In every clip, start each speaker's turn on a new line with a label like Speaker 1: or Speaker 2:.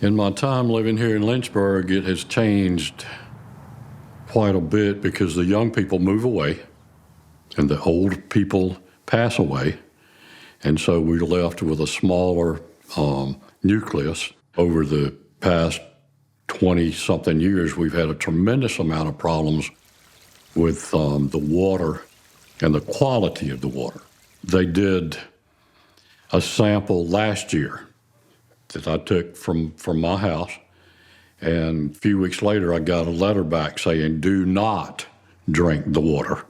Speaker 1: In my time living here in Lynchburg, it has changed quite a bit because the young people move away and the old people pass away. And so we're left with a smaller nucleus. Over the past 20-something years, we've had a tremendous amount of problems with the water and the quality of the water. They did a sample last year that I took from my house, and a few weeks later I got a letter back saying, do not drink the water.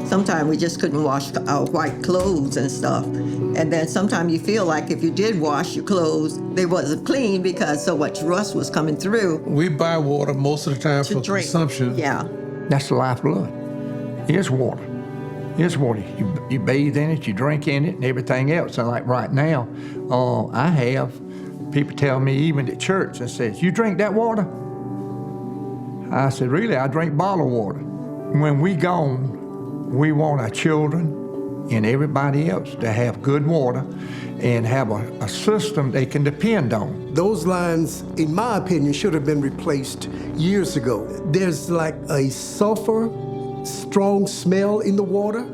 Speaker 2: Sometimes we just couldn't wash our white clothes and stuff. And then sometimes you feel like if you did wash your clothes, they wasn't clean because so much rust was coming through.
Speaker 3: We buy water most of the time for
Speaker 2: drink.
Speaker 3: consumption.
Speaker 2: Yeah.
Speaker 4: That's the lifeblood. It's water. It's water. You bathe in it, you drink in it, and everything else. And like right now, I have people tell me even at church and says, you drink that water? I said, really? I drink bottled water. When we gone, we want our children and everybody else to have good water and have a system they can depend on.
Speaker 5: Those lines, in my opinion, should have been replaced years ago. There's like a sulfur, strong smell in the water,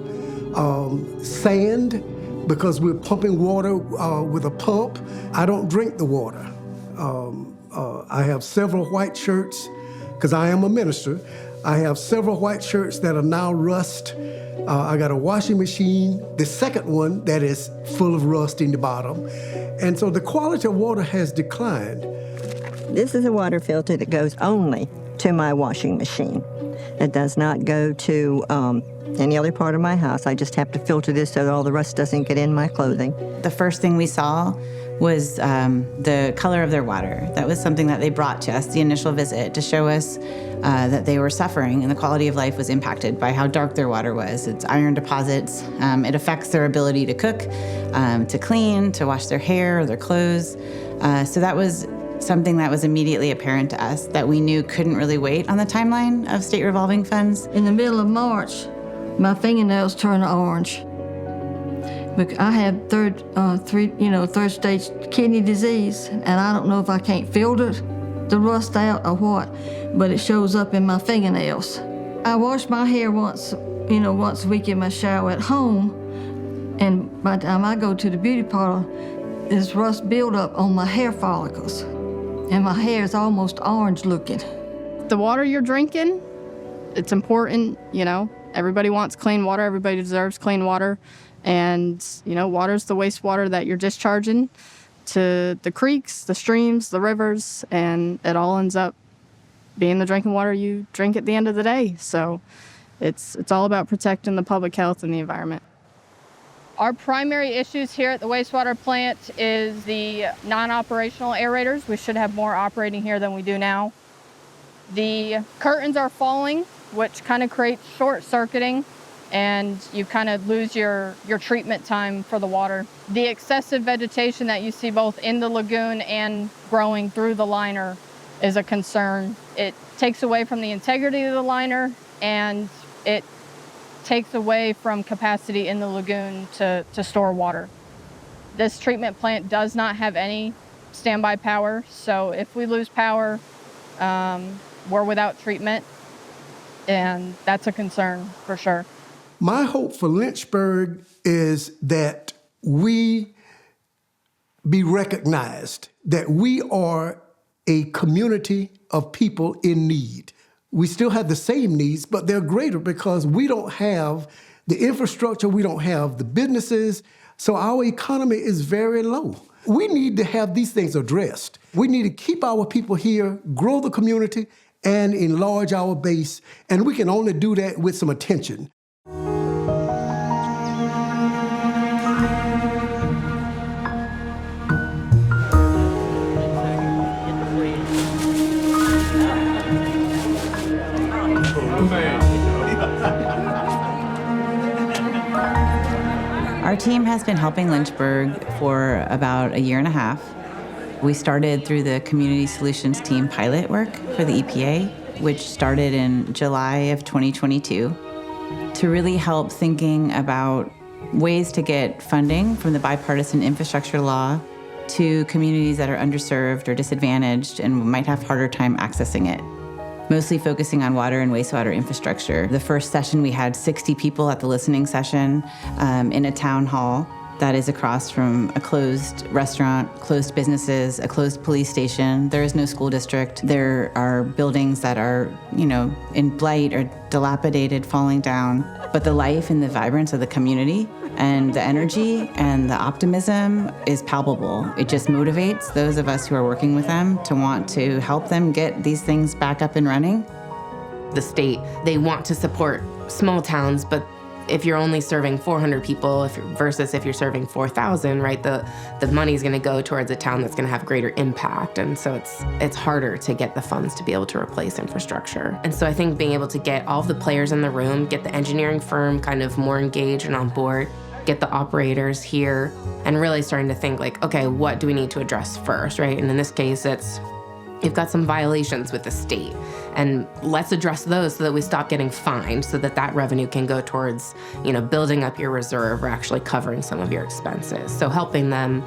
Speaker 5: sand, because we're pumping water with a pump. I don't drink the water. I have several white shirts, because I am a minister. I have several white shirts that are now rust. I got a washing machine, the second one that is full of rust in the bottom. And so the quality of water has declined.
Speaker 2: This is a water filter that goes only to my washing machine. It does not go to any other part of my house. I just have to filter this so that all the rust doesn't get in my clothing.
Speaker 6: The first thing we saw was the color of their water. That was something that they brought to us, the initial visit, to show us that they were suffering and the quality of life was impacted by how dark their water was. It's iron deposits. It affects their ability to cook, to clean, to wash their hair or their clothes. So that was something that was immediately apparent to us that we knew couldn't really wait on the timeline of state revolving funds.
Speaker 7: In the middle of March, my fingernails turned orange. I have third stage kidney disease, and I don't know if I can't filter the rust out or what, but it shows up in my fingernails. I wash my hair once a week in my shower at home, and by the time I go to the beauty parlor, there's rust buildup on my hair follicles, and my hair is almost orange looking.
Speaker 8: The water you're drinking, it's important, Everybody wants clean water, everybody deserves clean water. And, water's the wastewater that you're discharging to the creeks, the streams, the rivers, and it all ends up being the drinking water you drink at the end of the day. So it's all about protecting the public health and the environment. Our primary issues here at the wastewater plant is the non-operational aerators. We should have more operating here than we do now. The curtains are falling, which kind of creates short-circuiting, and you kind of lose your treatment time for the water. The excessive vegetation that you see both in the lagoon and growing through the liner is a concern. It takes away from the integrity of the liner, and it takes away from capacity in the lagoon to store water. This treatment plant does not have any standby power, so if we lose power, we're without treatment, and that's a concern for sure.
Speaker 5: My hope for Lynchburg is that we be recognized, that we are a community of people in need. We still have the same needs, but they're greater because we don't have the infrastructure, we don't have the businesses, so our economy is very low. We need to have these things addressed. We need to keep our people here, grow the community, and enlarge our base, and we can only do that with some attention.
Speaker 6: Our team has been helping Lynchburg for about a year and a half. We started through the Community Solutions Team pilot work for the EPA, which started in July of 2022, to really help thinking about ways to get funding from the bipartisan infrastructure law to communities that are underserved or disadvantaged and might have harder time accessing it, mostly focusing on water and wastewater infrastructure. The first session, we had 60 people at the listening session in a town hall that is across from a closed restaurant, closed businesses, a closed police station. There is no school district. There are buildings that are, in blight or dilapidated, falling down. But the life and the vibrance of the community and the energy and the optimism is palpable. It just motivates those of us who are working with them to want to help them get these things back up and running.
Speaker 9: The state, they want to support small towns, but if you're only serving 400 people versus if you're serving 4,000, right, the money's going to go towards a town that's going to have greater impact. And so it's harder to get the funds to be able to replace infrastructure. And so I think being able to get all of the players in the room, get the engineering firm kind of more engaged and on board, get the operators here, and really starting to think like, okay, what do we need to address first, right? And in this case, you've got some violations with the state, and let's address those so that we stop getting fined, so that revenue can go towards, building up your reserve or actually covering some of your expenses. So helping them,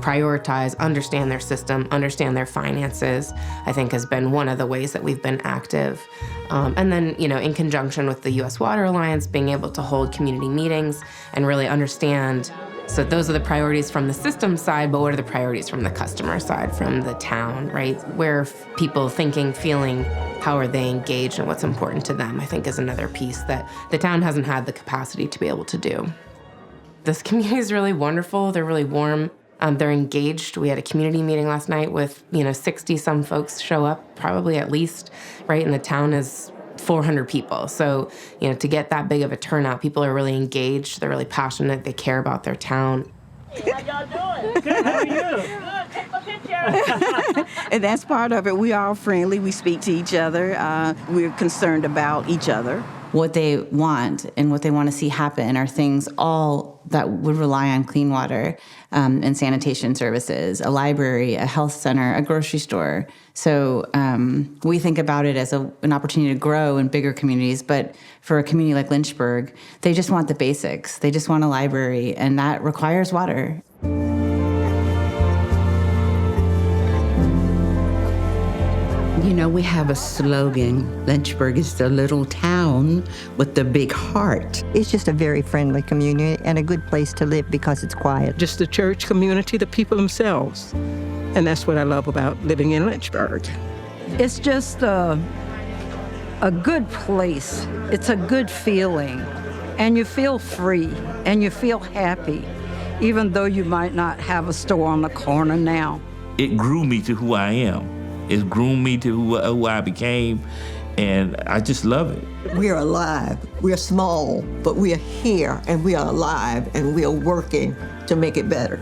Speaker 9: prioritize, understand their system, understand their finances, I think has been one of the ways that we've been active. And then, in conjunction with the U.S. Water Alliance, being able to hold community meetings and really understand. So those are the priorities from the system side, but what are the priorities from the customer side, from the town, right? Where are people thinking, feeling, how are they engaged, and what's important to them, I think is another piece that the town hasn't had the capacity to be able to do. This community is really wonderful. They're really warm. They're engaged. We had a community meeting last night with, 60-some folks show up, probably at least, right? And the town is 400 people. So, to get that big of a turnout, people are really engaged. They're really passionate. They care about their town.
Speaker 10: How y'all doing? Good. How are you? Good. Take a picture.
Speaker 11: And that's part of it. We are friendly. We speak to each other. We're concerned about each other.
Speaker 6: What they want and what they want to see happen are things all that would rely on clean water and sanitation services, a library, a health center, a grocery store. So we think about it as an opportunity to grow in bigger communities. But for a community like Lynchburg, they just want the basics. They just want a library, and that requires water.
Speaker 12: We have a slogan, Lynchburg is the little town with the big heart.
Speaker 2: It's just a very friendly community and a good place to live because it's quiet.
Speaker 13: Just the church community, the people themselves. And that's what I love about living in Lynchburg.
Speaker 7: It's just a good place. It's a good feeling. And you feel free and you feel happy, even though you might not have a store on the corner now.
Speaker 14: It grew me to who I am. It groomed me to who I became, and I just love it.
Speaker 15: We are alive. We are small, but we are here, and we are alive, and we are working to make it better.